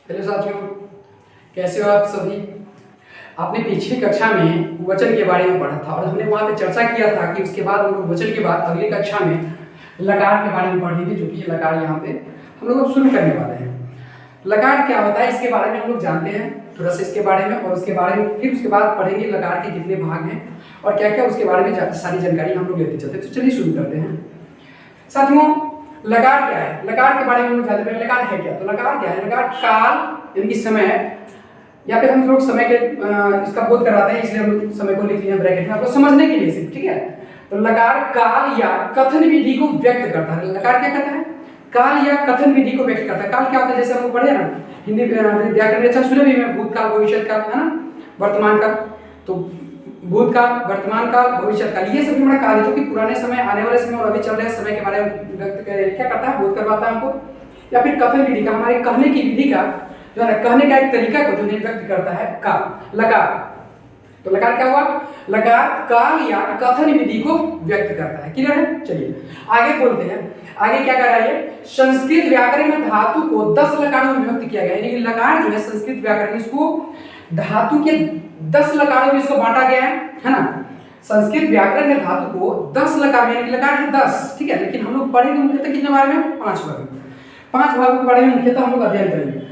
Hello साथियों, कैसे हो आप सभी। आपने पिछली कक्षा में वचन के बारे में पढ़ा था और हमने वहाँ पे चर्चा किया था कि उसके बाद हम लोग वचन के बाद अगली कक्षा में लकार के बारे में पढ़ेंगे, जो कि लकार यहाँ पे हम लोग शुरू करने वाले हैं। लकार क्या होता है इसके बारे में हम लोग जानते हैं थोड़ा सा इसके बारे में, और उसके बारे में फिर उसके बाद पढ़ेंगे लकार के कितने भाग हैं और क्या क्या उसके बारे में सारी जानकारी हम लोग लेते चलते। तो चलिए शुरू करते हैं साथियों। लकार क्या है, लकार के बारे में हम लोग जानते हैं। लकार है क्या, तो लकार क्या है, लकार काल यानी कि समय, या फिर हम लोग समय के इसका बोध करवाते हैं, इसलिए हम लोग समय को लिख लिया ब्रैकेट में आपको समझने के लिए सिर्फ, ठीक है। तो लकार काल या कथन विधि को व्यक्त करता है। लकार क्या करता है, काल या कथन विधि को व्यक्त करता है। काल क्या होता है, जैसे हम लोग पढ़े ना हिंदी व्याकरण में, अच्छा सुने भी मैं, भूतकाल भविष्य काल है ना, वर्तमान काल। तो भूतकाल, वर्तमान काल, भविष्य काल, ये सभी हमारा काल है जो कि पुराने समय, आने वाले समय और अभी चल रहे समय के बारे में व्यक्त क्या करता है, बोध करवाता है हमको। या फिर कथन विधि का, हमारे कहने की विधि का जो है कहने का एक तरीका को जो व्यक्त करता है काल, लकार। तो लकार क्या हुआ, लकार काल या कथन विधि को व्यक्त करता है। क्लियर है, चलिए आगे बोलते हैं। आगे क्या कर रहा है, संस्कृत व्याकरण में धातु को 10 लकारों में विभक्त किया गया है। यानी लकार जो है संस्कृत व्याकरण में इसको धातु के 10 लकारों में इसको बांटा गया है ना। संस्कृत व्याकरण में धातु को 10 लकार, यानी लकार है 10, ठीक है। लेकिन हम लोग पढ़ेंगे मुख्यतः कितने बारे में, 5 भाग, 5 भागों के बारे में मुख्यतः हम लोग अध्ययन करेंगे।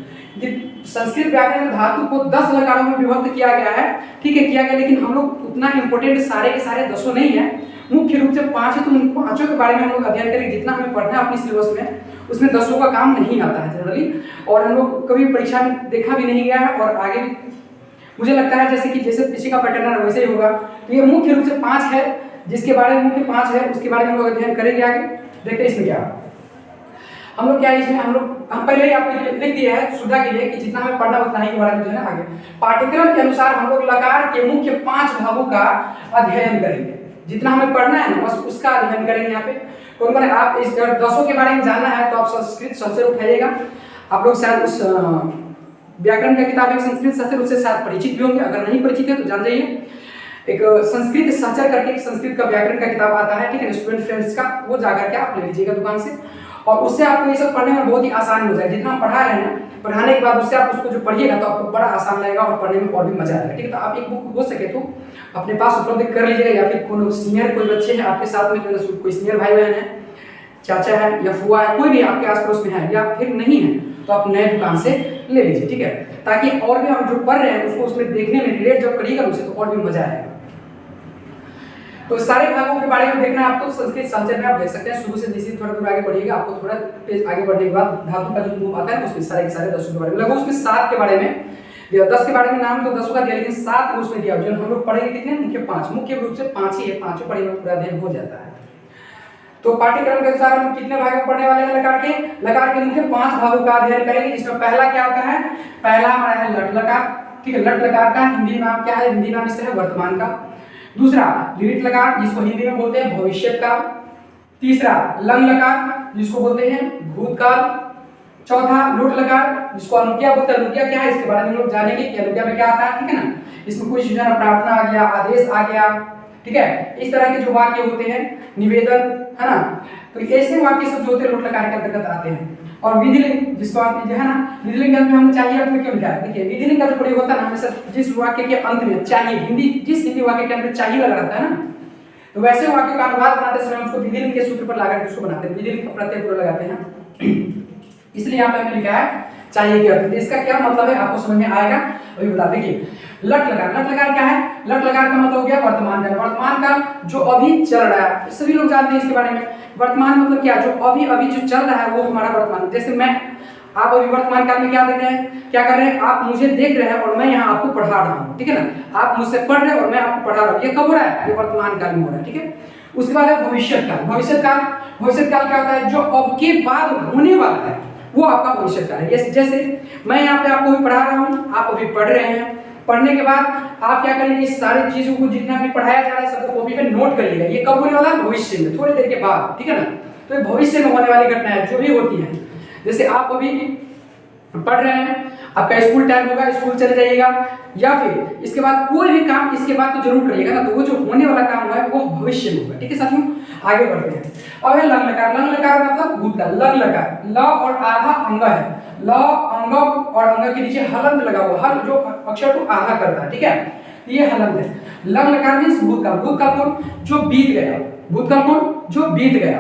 संस्कृत व्याकरण में धातु को 10 लकारों में विभक्त किया गया है, ठीक है, किया गया। लेकिन हम लोग उतना इंपॉर्टेंट सारे के सारे 10 नहीं है, मुख्य रूप से 5 है। तो उन 5 के बारे में हम लोग अध्ययन करेंगे। जितना हमें पढ़ना है अपनी सिलेबस में, उसमें 10 का काम नहीं आता है जनरली, और हम लोग कभी परीक्षा में देखा भी नहीं गया है, और आगे भी मुझे लगता है जैसे पीछे का पैटर्न है वैसे ही होगा। तो ये मुख्य रूप से 5 है, जिसके बारे में मुख्य 5 है, उसके बारे में हम लोग अध्ययन करेंगे। आगे देखते हैं इसमें क्या हम लोग, क्या इसमें हम पहले ही आपको लिख दिया है सुविधा के लिए कि जितना हमें पढ़ना उतना ही के बारे में जो है ना। आगे पाठ्यक्रम के अनुसार हम लोग लकार के मुख्य 5 भागों का अध्ययन करेंगे। जितना हमें पढ़ना है ना बस उसका अध्ययन करेंगे। यहाँ पे कौन कौन है, आप इस 10 के बारे में जानना है तो आप संस्कृत संचय उठाइएगा। आप लोग शायद उस व्याकरण का किताब है संस्कृत संचय, उससे शायद परिचित भी होंगे। अगर नहीं परिचित है तो जान जाइए, एक संस्कृत संचय करके एक संस्कृत का व्याकरण का किताब आता है, ठीक है, स्टूडेंट फ्रेंड्स का, वो जाकर के आप ले लीजिएगा दुकान से, और उससे आपको ये सब पढ़ने में बहुत ही आसान हो जाएगा। जितना हम पढ़ा रहे हैं, पढ़ाने के बाद उससे आप उसको जो पढ़िएगा तो आपको बड़ा आसान लगेगा और पढ़ने में और भी मजा आएगा, ठीक है। तो आप एक बुक हो सके तो अपने पास उपलब्ध कर लीजिएगा, या फिर कोई सीनियर कोई बच्चे हैं आपके साथ में, कोई सीनियर भाई बहन है, चाचा है या फुआ है, कोई भी आपके आस पड़ोस में है, या फिर नहीं है तो आप नए दुकान से ले लीजिए, ठीक है, ताकि और भी हम जो पढ़ रहे हैं उसको उसमें देखने में रिलेट जब करिएगा उससे तो और भी मजा आएगा। तो सारे भागों के बारे में देखना है आपको, संस्कृत संचय में आप देख सकते हैं। शुरू से जैसे थोड़ा दूर आगे बढ़िएगा, आपको थोड़ा पेज आगे बढ़ने के बाद धातु का जो ग्रुप आता है उसमें सारे के सारे 10 के बारे में, लगभग उसमें 7 के बारे में दिया, 10 के बारे में नाम तो 10 का दिया, लेकिन 7 उसमें दिया। जो हम लोग पढ़ेंगे कितने, मुख्य 5, मुख्य रूप से 5 ही है, 5 पढ़ेंगे पूरा अध्ययन हो जाता है। तो पाठ्यक्रम के अनुसार हम कितने भाग में पढ़ने वाले हैं, लकार के मुख्य 5 भागों का अध्ययन करेंगे। जिसमें पहला क्या होता है, पहला हमारा है लट लकार, ठीक है। लट लकार का हिंदी नाम क्या है, हिंदी नाम इसका है वर्तमान का। दूसरा लिट लकार, जिसको हिंदी में बोलते हैं भविष्य काल। तीसरा लंग लकार, जिसको बोलते हैं भूतकाल। चौथा लुट लकार, जिसको अनुज्ञा बोलते हैं। अनुज्ञा क्या है इसके बारे में हम लोग जानेंगे कि अनुज्ञा में क्या आता है, ठीक है ना। इसमें कुछ जो है प्रार्थना आ गया, आदेश आ गया, ठीक है। इस तरह के जो वाक्य होते हैं, निवेदन, है ना, तो ऐसे वाक्य सब जो होते हैं लुट लकार के अंतर्गत आते हैं। और विधिलिंग, जिसको आप जो है ना, विधिलिंग में हमें चाहिए अपने क्यों लिखा है, देखिए विधिलिंग का जो प्रयोग होता है ना हमेशा जिस वाक्य के अंत में चाहिए, जिस हिंदी वाक्य के अंत में चाहिए लगा रहता है ना, तो वैसे वाक्य का अनुवाद बनाते समय उसको विधिलिंग के सूत्र पर लाकर उसको बनाते हैं, विधिलिंग का प्रत्यय पूरा लगाते हैं। इसलिए यहाँ पे हमने लिखा है चाहिए के अर्थ। इसका क्या मतलब है आपको समझ में आएगा, अभी बता देखिए। लट लकार क्या है, लट लकार का मतलब हो गया वर्तमान काल। वर्तमान काल जो अभी चल रहा है, सभी लोग जानते हैं इसके बारे में। वर्तमान मतलब क्या, जो अभी जो चल रहा है वो हमारा वर्तमान। जैसे आप अभी वर्तमान काल में क्या देख रहे हैं, क्या कर रहे हैं, आप मुझे देख रहे हैं और मैं यहाँ आपको पढ़ा रहा हूँ, ठीक है ना। आप मुझसे पढ़ रहे हैं और मैं आपको पढ़ा रहा हूँ, ये कब हो रहा है, ये वर्तमान काल में हो रहा है, ठीक है। उसके बाद है भविष्य काल। भविष्य काल क्या होता है, जो अब के बाद होने वाला है वो आपका भविष्य काल है। जैसे मैं यहाँ पे आपको भी पढ़ा रहा हूँ, आप अभी पढ़ रहे हैं, पढ़ने के बाद आप क्या करेंगे, इस सारी चीजों को जितना भी पढ़ाया जा रहा है सबको कॉपी पे नोट कर लीजिएगा। ये कब होने वाला है, भविष्य में, थोड़ी देर के बाद, ठीक है ना। तो ये भविष्य में होने वाली घटना है जो भी होती है। जैसे आप अभी पढ़ रहे हैं, आपका स्कूल टाइम होगा, स्कूल चले जाइएगा, या फिर इसके बाद कोई भी काम इसके बाद तो जरूर करिएगा ना, तो वो जो होने वाला काम है वो भविष्य में होगा, ठीक है साथियों। आगे बढ़ते हैं। अब है लंग लकार। लंग लकार मतलब भूतकाल। लंग लकार ल और आधा अंग है, ल अंग और अंग के नीचे हलंत लगा हुआ, हल जो अक्षर को आधा करता है, ठीक है, ये हलंत है। लंग लकार मींस भूतकाल। भूतकाल कौन? जो बीत गया। भूतकाल कौन? जो बीत गया।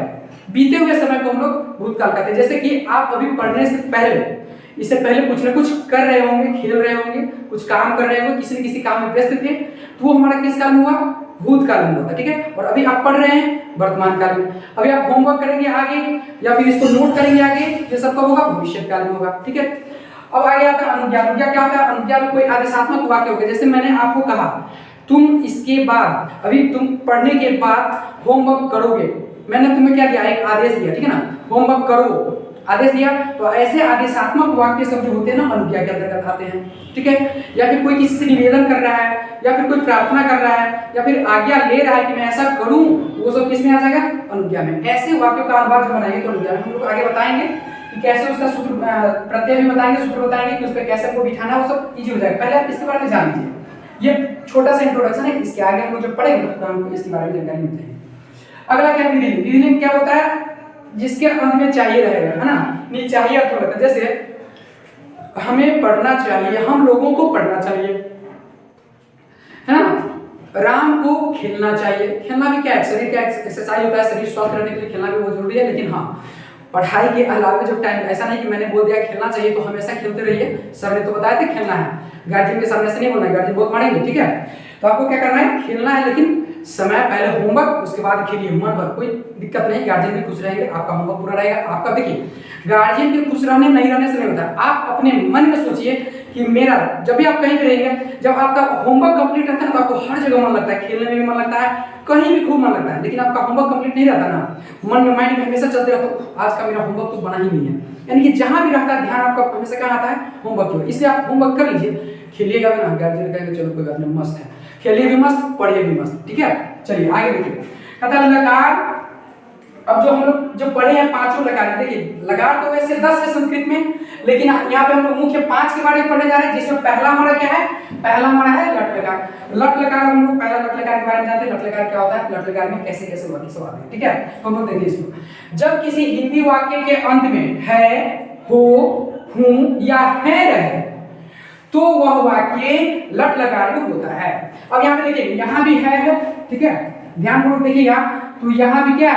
बीते हुए समय को हम लोग भूतकाल कहते हैं। जैसे कि आप अभी पढ़ने से पहले, इससे पहले कुछ ना कुछ कर रहे होंगे, खेल रहे होंगे, कुछ काम कर रहे होंगे, किसी न किसी काम में व्यस्त थे, तो वो हमारा किस काल में हुआ? भूतकाल में हुआ था, ठीक है। और अभी आप पढ़ रहे हैं वर्तमान काल में। अभी आप होमवर्क करेंगे आगे या फिर इसको नोट करेंगे आगे, ये सब कब होगा? भविष्य काल में होगा, ठीक है। अब आगे आता है अनुज्ञा। अनुज्ञा क्या होता है? अनुज्ञा में कोई आदेशात्मक वाक्य होगा। जैसे मैंने आपको कहा तुम इसके बाद, अभी तुम पढ़ने के बाद होमवर्क करोगे, मैंने तुम्हें क्या दिया? एक आदेश दिया, ठीक है ना, होमवर्क करो, आदेश दिया। तो ऐसे आदेशात्मक वाक्य सब जो होते हैं ना, अनुज्ञा के अंतर्गत आते हैं, ठीक है। या फिर कोई किसी से निवेदन कर रहा है, या फिर कोई प्रार्थना कर रहा है, या फिर आज्ञा ले रहा है कि मैं ऐसा करूं, वो सब किस में आ जाएगा? अनुज्ञा में। ऐसे वाक्यों का अनुवाद जब बनाएंगे तो अनुज्ञा में। हम लोग आगे बताएंगे कि कैसे उसका सूत्र, प्रत्यय भी बताएंगे, सूत्र बताएंगे कि उस पर कैसे हमको बिठाना है, वो सब इजी हो जाएगा। पहले आप इसके बारे में जान लीजिए, ये छोटा सा इंट्रोडक्शन है। इसके आगे हम लोग जब पढ़ेंगे तो हमको इसके बारे में जानकारी मिलती है। अगला क्या? विधि लिंग। विधि लिंग क्या होता है? जिसके अंत में चाहिए रहेगा, है ना, नहीं चाहिए अर्थ होता है। जैसे हमें पढ़ना चाहिए, हम लोगों को पढ़ना चाहिए, है ना। राम को खेलना चाहिए। खेलना भी क्या है? शरीर का एक्सरसाइज होता है, शरीर स्वस्थ रहने के लिए खेलना भी बहुत जरूरी है। लेकिन हाँ, पढ़ाई के अलावा जब टाइम, ऐसा नहीं कि मैंने बोल दिया खेलना चाहिए तो हमेशा खेलते रहिए। सर ने तो बताया था खेलना है, गार्जियन के सामने से नहीं बोलना है, गार्जियन बहुत मारेंगे, ठीक है। तो आपको क्या करना है? खेलना है, लेकिन समय पहले होमवर्क, उसके बाद खेलिए मन भर, कोई दिक्कत नहीं, गार्जियन भी खुश रहेंगे, आपका होमवर्क पूरा रहेगा। आपका देखिए, गार्जियन के खुश रहने नहीं रहने से नहीं होता। आप अपने मन में सोचिए कि मेरा, जब भी आप कहीं भी रहेंगे, जब आपका होमवर्क कंप्लीट रहता है तो आपको हर जगह मन लगता है, खेलने में भी मन लगता है, कहीं भी खूब मन लगता है। लेकिन आपका होमवर्क कंप्लीट नहीं रहता ना, मन में, माइंड में हमेशा चलते रहता है, आज का मेरा होमवर्क तो बना ही नहीं है। यानी कि जहां भी रहता है ध्यान आपका हमेशा कहाँ आता है? होमवर्क की ओर। इसलिए आप होमवर्क कर लीजिए, खेलिएगा भी ना, गार्जियन कहेंगे चलो कोई बात नहीं, मस्त है, खेलिए भी मस्त, पढ़िए भी मस्त, ठीक है। चलिए आगे देखिए, कहता है लकार। अब जो हम लोग जो पढ़े हैं पांचों लकार, देखिए लकार तो वैसे 10 है संस्कृत में, लेकिन यहाँ पे हम लोग मुख्य 5 के बारे में पढ़ने जा रहे हैं, जिसमें पहला हमारा क्या है? पहला हमारा है लट लकार। लट लकार हम लोग पहला लट लकार के बारे में जानते हैं। लट लकार क्या होता है? लट लकार में कैसे कैसे वाक्य सब आते हैं, ठीक है। तो हम लोग देखिए इसको, जब किसी हिंदी वाक्य के अंत में है, हो, हूं या है रहे तो वह वाक्य लट लकार में होता है। अब यहाँ पे देखिए, यहाँ भी है, ठीक है, ध्यानपूर्वक देखिएगा। तो यहाँ भी क्या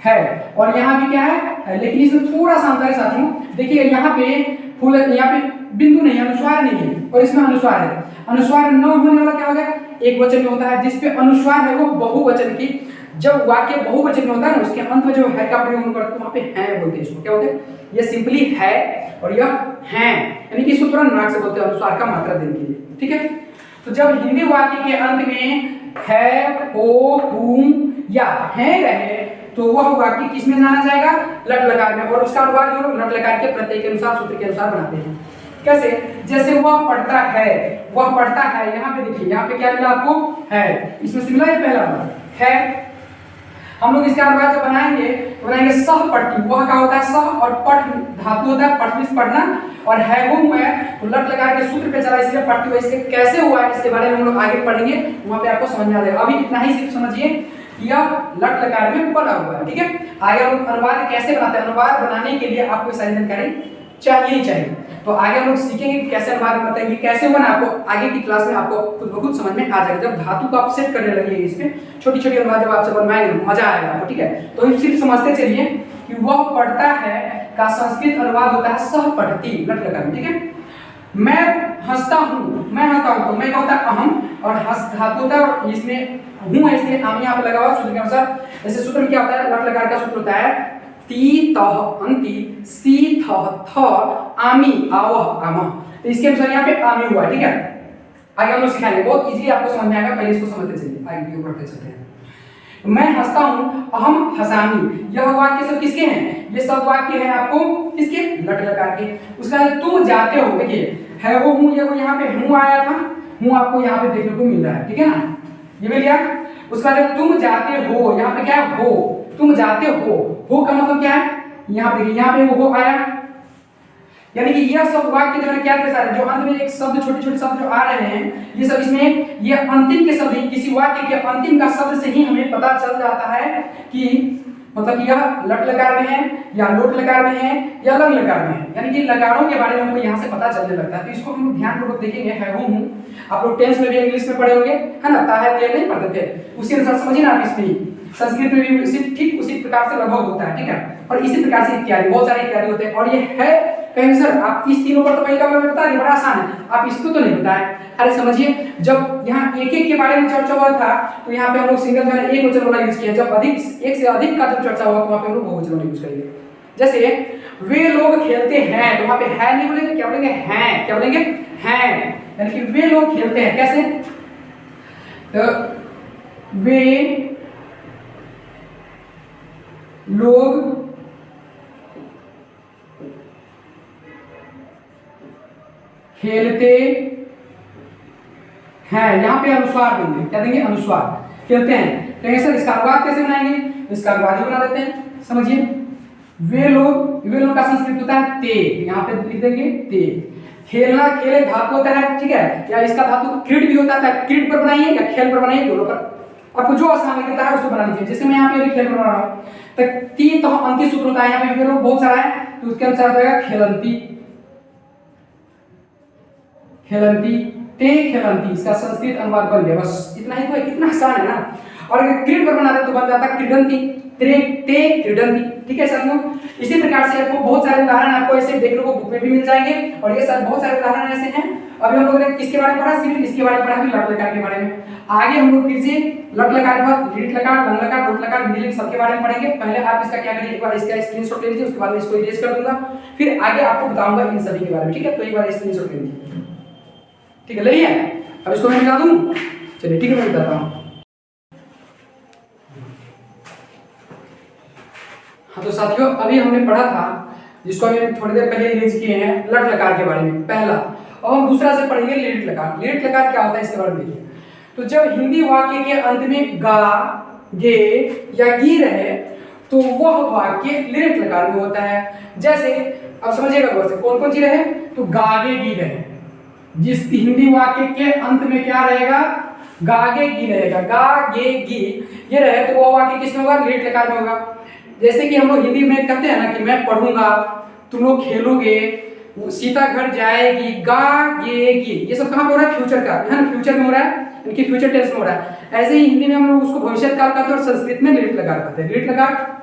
है, और यहाँ भी क्या है, लेकिन इसमें थोड़ा सा अंतर है साथियों। देखिए यहाँ पे फूल, यहाँ पे बिंदु नहीं है, अनुस्वार नहीं है, और इसमें अनुस्वार है। अनुस्वार न होने वाला क्या हो गया? एक वचन में होता है। जिसपे अनुस्वार है वो बहुवचन की, जब वाक्य बहुवचन में होता है ना, उसके अंत में जो है का प्रयोग करते हैं, वहां पे है बोलते हैं। इसको क्या बोलते हैं? ये सिंपली है और यह है, यानी कि इसको थोड़ा नाक से बोलते हैं अनुस्वार का मात्रा देने के लिए, ठीक है। तो जब हिंदी वाक्य के अंत में है, हो, हूं या है रहे तो वह वाक्य किस में जाना जाएगा? लट लकार में। और उसका अनुवाद जो लट लकार के प्रत्यय के अनुसार, सूत्र के अनुसार बनाते हैं। कैसे? जैसे वह पढ़ता है, वह पढ़ता है, यहाँ पे देखिए, यहाँ पे क्या मिला आपको? है, इसमें से मिला है पहला है। हम लोग इसका अनुवाद जब बनाएंगे तो बनाएंगे सह पठती। वह क्या होता है? सह, और पठ धातु होता है, पठ मींस पढ़ना, और है वो है तो लट लगा के सूत्र पे चला, इसलिए पठती हुआ। इसके कैसे हुआ है इसके बारे में हम लोग आगे पढ़ेंगे, वहां पे आपको समझ में आ जाएगा। अभी इतना ही सिर्फ समझिए कि यह लट लकार में बना हुआ है, ठीक है। आगे हम लोग अनुवाद कैसे बनाते हैं, अनुवाद बनाने के लिए आपको सारी जानकारी चाहिए ही चाहिए। तो आगे हम लोग सीखेंगे कैसे अनुवाद करते हैं, ये कैसे होगा ना, आपको आगे की क्लास में आपको खुद ब खुद समझ में आ जाएगा। जब धातु को आप सेट करने लगेंगे, इसमें छोटी छोटी अनुवाद जब आपसे बनवाएंगे मजा आएगा आपको, ठीक है। तो सिर्फ समझते चलिए कि वह पढ़ता है का संस्कृत अनुवाद होता है सह पठती, लट लकार, ठीक है। मैं हंसता हूँ, मैं हंसता हूँ, तो मैं क्या होता है? अहम, और हंस धातु होता है, और इसमें हूँ है इसलिए आम यहाँ पे लगा हुआ सूत्र के अनुसार। जैसे सूत्र में क्या होता है? लट लकार का सूत्र होता है ती तह अंति सी थ थ आमी आवह आमह। तो इसके अनुसार यहाँ पे आमी हुआ, ठीक है। आगे हम लोग सिखाएंगे, बहुत इजीली आपको समझ में आएगा, पहले इसको समझते चलिए, आगे वीडियो बढ़ते चलते हैं। मैं हंसता हूँ, अहम हसामी, यह वाक्य सब किसके हैं? ये सब वाक्य है आपको किसके? लट लकार के। उसका तुम जाते हो, देखिए है वो हूँ, ये वो यहाँ पे हूँ आया था, हूँ आपको यहाँ पे देखने को मिल रहा है, ठीक है ना, ये मिल गया। उसका तुम जाते हो, यहाँ पे क्या है? हो, तुम जाते हो का मतलब क्या है? यहाँ पे वो हो आया, यानी कि यह सब वाक्य जो है क्या दर्शा रहे हैं, जो अंत में एक शब्द छोटे छोटे शब्द जो आ रहे हैं ये सब इसमें ये अंतिम के शब्द ही, किसी वाक्य के अंतिम का शब्द से ही हमें पता चल जाता है कि मतलब यह लट लकार में है या लोट लकार में है या लंग लकार में है, यानी कि लकारों के बारे में हमको यहाँ से पता चलने लगता है। तो इसको हम ध्यानपूर्वक देखेंगे। है हूँ आप लोग टेंस में भी इंग्लिश में पढ़े होंगे, है ना, ता है ते नहीं पढ़ते थे, उसी अनुसार समझिए ना आप। इसमें संस्कृत में भी उसी ठीक उसी प्रकार से लगभग होता है, ठीक है। और इसी प्रकार से इत्यादि बहुत सारे इत्यादि होते हैं। और ये है कहीं सर आप इस तीनों पर तो वही का मैं बता दिया, बड़ा आसान है, आप इसको तो नहीं बताए। अरे समझिए, जब यहाँ एक एक के बारे में चर्चा हुआ था तो यहाँ पे हम लोग सिंगल जो है एक वचन वाला यूज किया। जब अधिक एक से अधिक का जब चर्चा हुआ तो वहाँ पे हम लोग बहुवचन वाला यूज करेंगे। जैसे वे लोग खेलते हैं तो वहाँ पे है नहीं बोलेंगे, क्या बोलेंगे, हैं। क्या बोलेंगे, हैं। यानी कि वे लोग खेलते हैं कैसे, तो वे लोग खेलते हैं, यहाँ पे अनुस्वार देंगे, क्या देंगे, अनुस्वार। खेलते हैं कहेंगे सर इसका अनुवाद कैसे बनाएंगे, इसका अनुवाद ही बना देते हैं। समझिए, वे लोग का संस्कृत होता है ते, यहाँ पे लिख देंगे ते। खेलना, खेले धातु होता है, ठीक है, या इसका धातु क्रीड भी होता है, क्रीड पर बनाइए या खेल पर बनाइए, दोनों पर आपको जो आसान लगता है उसको बना लीजिए। जैसे मैं यहाँ पे खेल पर बना रहा हूँ तो तीन तो अंतिम सूत्र होता है, यहाँ पे वे लोग बहुत सारा है तो उसके अनुसार हो जाएगा खेलंती, खेलंती, ते खेलंती, इसका संस्कृत अनुवाद बन गया। बस इतना ही, तो कितना आसान है ना। और अगर क्रीड पर बना दे तो बन जाता क्रीडंती, ते क्रीडंती, ठीक है साथियों। इसी प्रकार से आपको बहुत सारे उदाहरण आपको ऐसे देखने को बुक में भी मिल जाएंगे और ये सब बहुत सारे उदाहरण ऐसे हैं। अभी हम लोगों ने किसके बारे में पढ़ा, सिर्फ इसके बारे में पढ़ा, फिर लट लकार के बारे में। आगे हम लोग फिर से लट लकार के बाद लीट लकार, लंग लकार, लोट लकार, विधिलिंग सबके बारे में पढ़ेंगे। पहले आप इसका क्या करिए, एक बार इसका स्क्रीनशॉट ले लीजिए, उसके बाद मैं इसको इरेज कर दूंगा, फिर आगे आपको बताऊंगा इन सभी के बारे में, ठीक है। तो एक बार स्क्रीनशॉट ले लीजिए, ठीक है, ले लिया। अब इसको मैं मिला दूं, चलिए ठीक है, मैं बताता हूँ। हाँ तो साथियों, अभी हमने पढ़ा था जिसको हमने थोड़ी देर पहले इरेज किए हैं, लट लकार के बारे में पहला। और हम दूसरा से पढ़ेंगे लीट लकार। लीट लकार क्या होता है इसके बारे में देखिए। तो जब हिंदी वाक्य के अंत में गा, गे या गी रहे तो वह वाक्य लीट लकार में होता है। जैसे अब समझिएगा गौर से, कौन कौन सी रहे, तो गागे गी रहे, जिस हिंदी वाक्य के अंत में क्या रहेगा, गागे गी रहेगा, गा गे गी ये रहे तो वह वाक्य किसमें होगा, लीट लकार में होगा। जैसे कि हम लोग हिंदी में कहते हैं ना कि मैं पढ़ूंगा, तुम लोग खेलोगे, सीता घर जाएगी, गा गे गी, ये सब कहाँ पे हो रहा है, फ्यूचर का है ना, फ्यूचर में हो रहा है, इनकी फ्यूचर टेंस में हो रहा है। ऐसे ही हिंदी में हम लोग उसको भविष्य काल कहते हैं और संस्कृत में लीट लकार कहते हैं। लीट लकार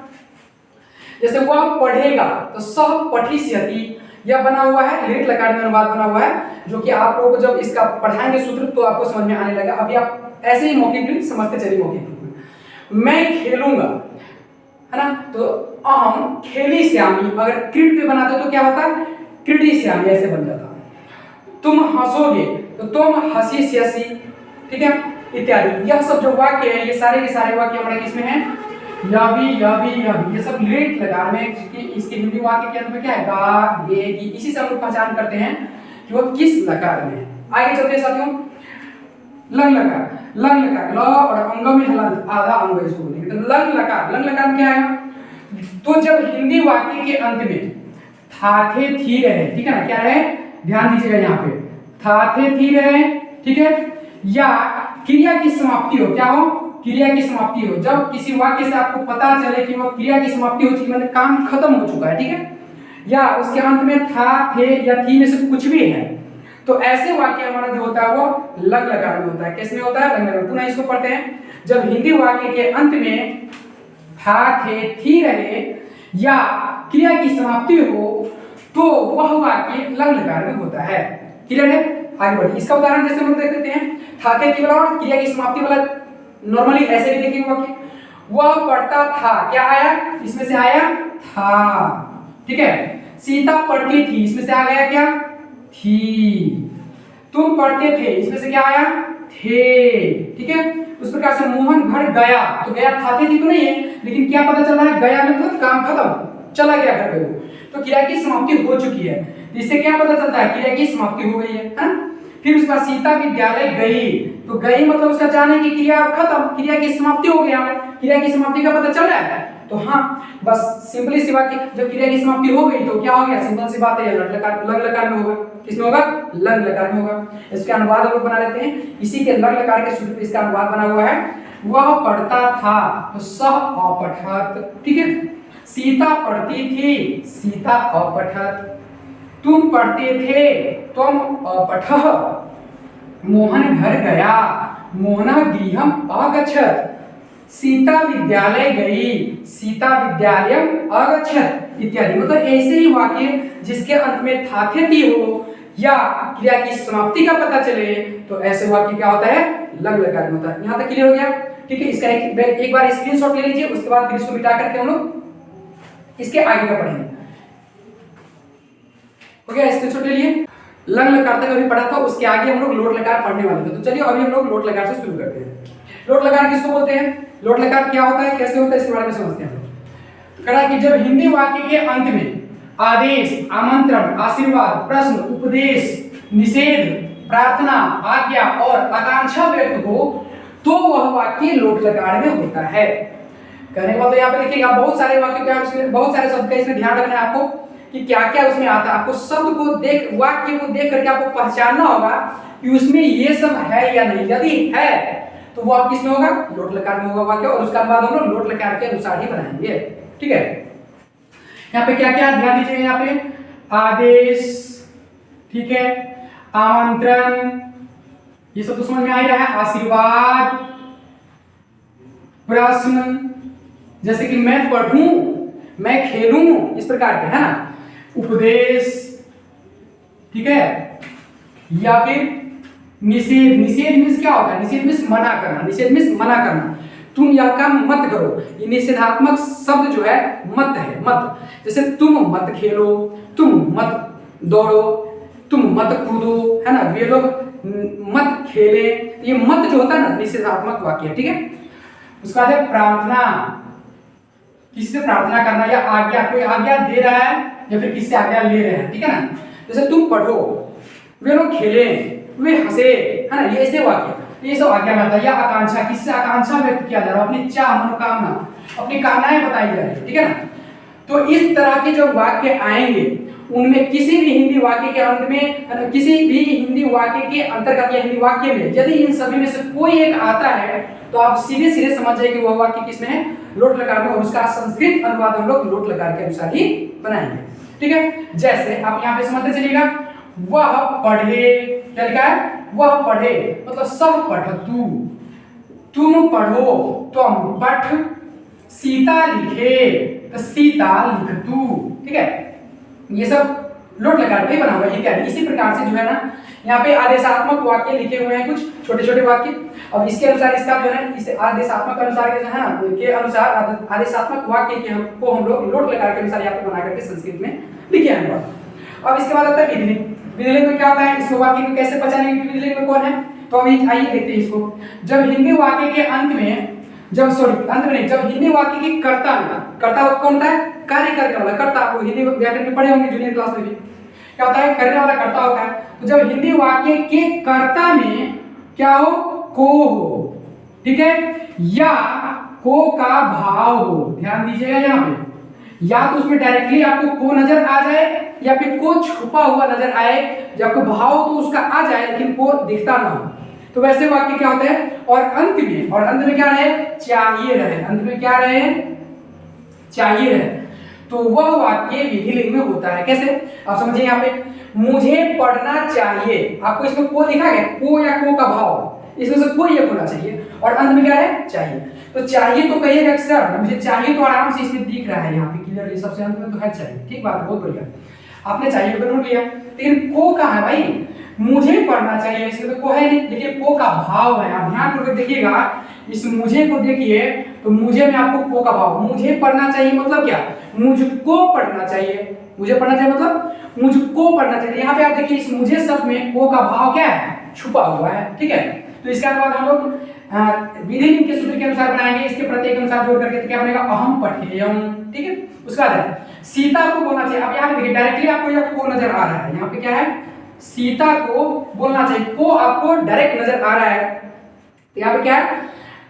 जैसे वह पढ़ेगा तो सह पठिष्यति, यह बना हुआ है लीट लकार में अनुवाद बना हुआ है, जो कि आप लोगों को जब इसका पढ़ाएंगे सूत्र तो आपको समझ में आने लगा। अभी आप ऐसे ही मौखिक समझते चलिए। मौखिक मैं खेलूंगा, है ना, तो अहम खेली श्यामी, अगर क्रीड पे बनाते तो क्या होता, क्रीडी श्यामी ऐसे बन जाता। तुम हंसोगे तो तुम हंसी श्यसी, ठीक है, इत्यादि। यह सब जो वाक्य है ये सारे के सारे वाक्य हमारे किसमें हैं, या भी, ये सब लीट लकार में। इसके हिंदी वाक्य के अंत में क्या है, गा गे गी, इसी से हम लोग पहचान करते हैं कि वो किस लकार में है। आगे चलते हैं साथियों, लंग लकार। लंग लकार ल और अंग में हलंत, आधा अंग इसको बोलेंगे। तो लंग लकार में क्या आएगा, तो जब हिंदी वाक्य के अंत में थाथे थी रहे, ठीक है ना, क्या रहे, ध्यान दीजिएगा यहाँ पे, थाथे थी रहे, ठीक है, या क्रिया की समाप्ति हो, क्या हो, क्रिया की समाप्ति हो। जब किसी वाक्य से आपको पता चले कि वह क्रिया की समाप्ति हो चुकी, मतलब काम खत्म हो चुका है, ठीक है, या उसके अंत में था, थे या थी में से कुछ भी है, तो ऐसे वाक्य हमारा जो होता है वो लंग लकार में होता है। किस में होता है, लंग लकार। पुनः इसको पढ़ते हैं, जब हिंदी वाक्य के अंत में था, थे, थी रहे या क्रिया की समाप्ति हो तो वह वाक्य लंग लकार में होता है। क्लियर है, आगे बढ़िए। इसका उदाहरण जैसे हम लोग देख लेते हैं, था, थे, थी वाला और क्रिया की समाप्ति वाला नॉर्मली ऐसे भी देखेंगे वाक्य। वह पढ़ता था, क्या आया, इसमें से आया था, ठीक है। सीता पढ़ती थी, इसमें से आ गया क्या, थी। तुम पढ़ते थे, इसमें से क्या आया, थे, ठीक है। उस प्रकार से मोहन घर गया, तो गया था, थे, थी तो नहीं है, लेकिन क्या पता चल रहा है, गया में तो काम खत्म, चला गया घर पे वो, तो क्रिया की समाप्ति हो चुकी है। इससे क्या पता चलता है, क्रिया की समाप्ति हो गई है। फिर उसके बाद सीता विद्यालय गई, तो गई मतलब उसका जाने की क्रिया खत्म, क्रिया की समाप्ति हो गया। क्रिया की समाप्ति का पता चल रहा है, तो हाँ, बस सिंपली सी बात, जब क्रिया की समाप्ति हो गई तो क्या हो गया, सिंपल सी बात है, लंग लकार में होगा। किसमें होगा, लंग लकार में होगा। इसके अनुवाद हम लोग बना लेते हैं, इसी के लंग लकार के सूत्र पे इसका अनुवाद बना हुआ है। वह पढ़ता था तो सह अपठत, ठीक है। सीता पढ़ती थी, सीता अपठत। तुम पढ़ते थे, तुम अपठः। मोहन घर गया, मोहनः गृहम् अगच्छत्। सीता विद्यालय गई, सीता विद्यालयम् अगच्छत् इत्यादि। मतलब ऐसे ही वाक्य जिसके अंत में था थे थी हो या क्रिया की समाप्ति का पता चले तो ऐसे वाक्य क्या होता है, लंग लकार में होता है। यहाँ तक क्लियर हो गया, ठीक है। इसका एक बार स्क्रीनशॉट ले लीजिए, उसके बाद फिर इसको मिटा करके हम लोग इसके आगे का पढ़ेंगे। हो गया, स्क्रीनशॉट ले लिए। लंग लकार तक अभी पढ़ा था, उसके आगे हम लोग लोट लकार पढ़ने वाले थे। तो चलिए अभी हम लोग लोट लकार से शुरू करते हैं। लोट लकार किसको बोलते हैं, लोट लकार क्या होता है, कैसे होता है, इसके बारे में समझते हैं। कहा कि जब हिंदी वाक्य के अंत में आदेश, आमंत्रण, आशीर्वाद, प्रश्न, उपदेश, निषेध, प्रार्थना, आज्ञा और आकांक्षा व्यक्त हो तो वह वाक्य लोट लकार में होता है। कहने का मतलब यहाँ पे देखिएगा बहुत सारे वाक्य का इसमें, बहुत सारे शब्द का इसमें ध्यान रखना है आपको कि क्या क्या उसमें आता है। आपको शब्द को देख, वाक्य को देख करके आपको पहचानना होगा कि उसमें ये सब है या नहीं। यदि है तो वह किसमें होगा, लोट लकार में होगा वाक्य, और उसका बाद हम लोग लोट लकार के अनुसार ही बनाएंगे, ठीक है। यहाँ पे क्या क्या ध्यान दीजिए, यहाँ पे आदेश, ठीक है, आमंत्रण, ये सब तो समझ में आ ही रहा है। आशीर्वाद, प्रश्न, जैसे कि मैं पढ़ूं, मैं खेलूं, इस प्रकार के है ना। उपदेश, ठीक है, या फिर निषेध। निषेध मीन्स क्या होता है, निषेध मीन्स मना करना, निषेध मीन्स मना करना। तुम यह काम मत करो, ये निषेधात्मक शब्द जो है मत है, मत। जैसे तुम मत खेलो, तुम मत दौड़ो, तुम मत कूदो, है ना, वे लोग मत खेले। ये मत जो होता है ना, निषेधात्मक वाक्य है, ठीक है। उसके बाद है प्रार्थना, किससे प्रार्थना करना या आज्ञा, कोई आज्ञा दे रहा है या फिर किससे आज्ञा ले रहे हैं, ठीक है ना। जैसे तुम पढ़ो, वे लोग खेले, वे हंसे, है ना, ये ऐसे वाक्य, ये सब आज्ञा में आता है। या आकांक्षा, किससे आकांक्षा व्यक्त किया जा रहा है, अपनी चाह, मनोकामना, अपनी कामनाएं बताई जा रही है, ठीक है ना। तो इस तरह के जो वाक्य आएंगे उनमें किसी भी हिंदी वाक्य के अंत में, किसी भी हिंदी वाक्य के अंतर्गत या हिंदी वाक्य में यदि इन सभी में से कोई एक आता है तो आप सीधे सीधे समझ जाइए कि वह वाक्य किसमें है, लोट लकार में, और उसका संस्कृत अनुवाद हम लोग लोट लकार के अनुसार ही बनाएंगे, ठीक है। जैसे आप यहाँ पे समझते चलिएगा, वह पढ़े, क्या लिखा है, वह पढ़े मतलब सह पठतु, तुम पढ़ो, तुम पठ। सीता लिखे तो सीता लिखतु, ठीक है। ये सब लोट लकार पे बना हुआ है इत्यादि। इसी प्रकार से जो है ना, यहाँ पे आदेशात्मक वाक्य लिखे हुए हैं, कुछ छोटे छोटे वाक्य। अब इसके अनुसार इसका जो है, इस आदेशात्मक अनुसार के जो है ना, के अनुसार आदेशात्मक वाक्य के को हम लोग लोट लकार के अनुसार यहाँ पे बना करके संस्कृत में लिखे हैं। अब इसके बाद आता है विधिलिंग। विधिलिंग में क्या होता है, इस वाक्य को कैसे पहचानेंगे कि विधिलिंग में कौन है। तो अभी आइए देखते हैं इसको। जब हिंदी वाक्य के अंत में, जब अंत में नहीं, जब हिंदी वाक्य की कर्ता में, कर्ता कौन होता है, कार्य करने वाला कर्ता। आपको हिंदी व्याकरण में पढ़े होंगे जूनियर क्लास में भी, क्या होता है, करने वाला कर्ता होता है। तो जब हिंदी वाक्य के कर्ता में क्या हो, को हो, ठीक है, या को का भाव हो, ध्यान दीजिएगा यहाँ पे, या तो उसमें डायरेक्टली आपको को नजर आ जाए या फिर को छुपा हुआ नजर आए। जब आपको भाव तो उसका आ जाए लेकिन को दिखता ना हो, तो वैसे वाक्य क्या होते हैं। और अंत में क्या रहे, चाहिए रहे, अंत में क्या रहे, चाहिए रहे, तो वह वाक्य विधिलिंग में होता है। कैसे, आप समझिए यहाँ पे, मुझे पढ़ना चाहिए, आपको इसमें को दिखा गया, को या को का भाव, इसमें से कोई एक होना चाहिए, और अंत में क्या है, चाहिए। तो चाहिए तो कहिएगा अक्सर, मुझे चाहिए तो आराम से इसमें दिख रहा है यहाँ पे क्लियरली, सबसे अंत में तो है चाहिए, ठीक बात है, बहुत बढ़िया, आपने चाहिए को नोट लिया। लेकिन को कहाँ है भाई, मुझे पढ़ना चाहिए, इसमें तो को है नहीं, लेकिन को का भाव है। आप ध्यान करके देखिएगा, इस मुझे को देखिए तो मुझे में आपको को का भाव, मुझे पढ़ना चाहिए मतलब क्या, मुझको पढ़ना चाहिए, मुझे पढ़ना चाहिए मतलब मुझको पढ़ना चाहिए। यहाँ पे आप देखिए इस मुझे शब्द में को का भाव क्या है, छुपा हुआ है, ठीक है। तो इसके बाद हम लोग विधिलिंग के सूत्र के अनुसार बनाएंगे, इसके प्रत्येक अनुसार जोड़ करके क्या बनेगा, अहम पठेयम, ठीक है। उसके बाद सीता को बोलना चाहिए। अब यहाँ पे देखिए डायरेक्टली आपको यह को नजर आ रहा है, यहाँ पे क्या है, सीता को बोलना चाहिए, को आपको डायरेक्ट नजर आ रहा है। तो यहाँ पे क्या है,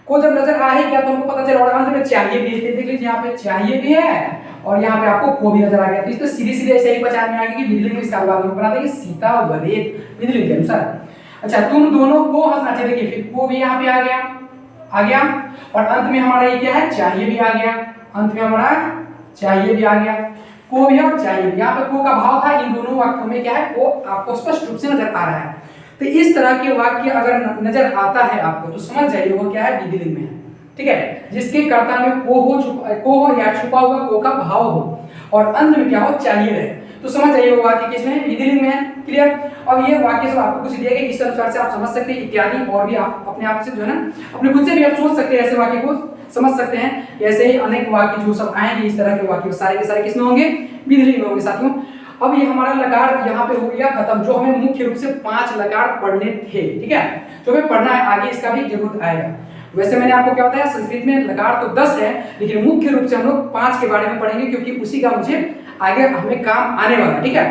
को जब नजर आ ही गया तो हमको पता चला और अंत में चाहिए भी है। देख लीजिए यहाँ पे चाहिए भी है और यहाँ पे आपको को भी नजर आ गया। तो इस तो सीधे सीधे ऐसे ही पहचान में आ गया कि विधिलिंग में इसका अनुवाद हम बना देंगे सीता व रेत विधिलिंग के अनुसार। अच्छा, तुम दोनों को हंसना चाहिए। देखिए फिर को भी यहाँ पे आ गया और अंत में हमारा ये क्या है, चाहिए भी आ गया। अंत में हमारा चाहिए भी आ गया, को भी और चाहिए भी। यहाँ पे को का भाव था, इन दोनों वाक्यों में क्या है, को आपको स्पष्ट रूप से नजर आ रहा है। तो इस तरह के वाक्य अगर नजर आता है आपको तो समझ जाइए वो क्या है, विधिलिंग में है। ठीक है, जिसके कर्ता में को हो या छुपा हुआ को का भाव हो और अंत में क्या हो, चाहिए रहे, तो समझ जाइए वो वाक्य किसमें, विधिलिंग में है। क्लियर। अब ये वाक्य सब आपको कुछ दिया गया, इस अनुसार से आप समझ सकते हैं इत्यादि, और भी आप अपने आप से जो है ना अपने खुद से भी आप सोच सकते हैं, ऐसे वाक्य को समझ सकते हैं। ऐसे ही अनेक वाक्य जो सब आएंगे इस तरह के वाक्य सारे के सारे किसमें होंगे, विधिलिंग में होंगे साथियों। अब ये हमारा लकार यहाँ पे हो गया खत्म, जो हमें मुख्य रूप से 5 लकार पढ़ने थे। ठीक है, जो हमें पढ़ना है आगे इसका भी जरूरत आएगा। वैसे मैंने आपको क्या बताया, संस्कृत में लकार तो 10 है, लेकिन मुख्य रूप से हम लोग 5 के बारे में पढ़ेंगे क्योंकि उसी का मुझे आगे हमें काम आने वाला है। ठीक है,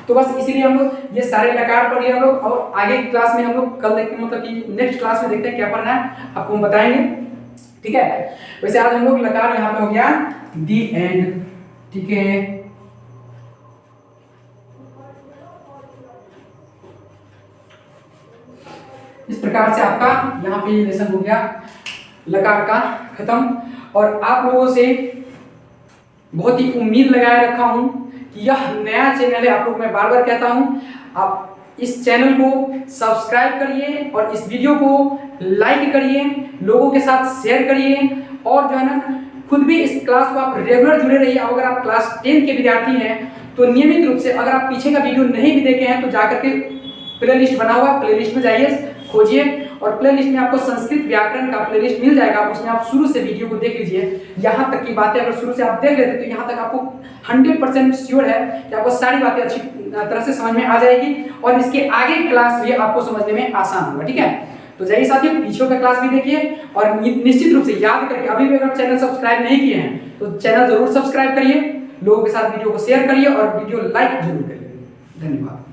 तो बस इसीलिए हम लोग ये सारे लकार पढ़ लिए हम लोग, और आगे की क्लास में हम लोग कल देखते हैं, मतलब कि नेक्स्ट क्लास में देखते हैं क्या पढ़ना है, आपको हम बताएंगे। ठीक है, वैसे आज हम लोग लकार यहाँ पे हो गया दी एंड। ठीक है, इस प्रकार से आपका यहाँ पे लेसन हो गया लकार का खत्म। और आप लोगों से बहुत ही उम्मीद लगाए रखा हूं कि यह नया चैनल है, आप लोग मैं बार बार कहता हूं, आप इस चैनल को सब्सक्राइब करिए और इस वीडियो को लाइक करिए, लोगों के साथ शेयर करिए, और जो है ना खुद भी इस क्लास को आप रेगुलर जुड़े रहिए। अगर आप क्लास 10 के विद्यार्थी हैं तो नियमित रूप से, अगर आप पीछे का वीडियो नहीं भी देखे हैं तो जाकर के प्ले लिस्ट बना हुआ, प्ले लिस्ट में जाइए, खोजिए, और प्ले लिस्ट में आपको संस्कृत व्याकरण का प्ले लिस्ट मिल जाएगा, उसमें आप शुरू से वीडियो को देख लीजिए। यहाँ तक की बातें अगर शुरू से आप देख लेते तो यहाँ तक आपको 100% श्योर है कि आपको सारी बातें अच्छी तरह से समझ में आ जाएगी, और इसके आगे क्लास भी आपको समझने में आसान होगा। ठीक है, तो जाइए साथियों पीछे का क्लास भी देखिए, और निश्चित रूप से याद करके अभी भी अगर चैनल सब्सक्राइब नहीं किए हैं तो चैनल जरूर सब्सक्राइब करिए, लोगों के साथ वीडियो को शेयर करिए और वीडियो लाइक जरूर करिए। धन्यवाद।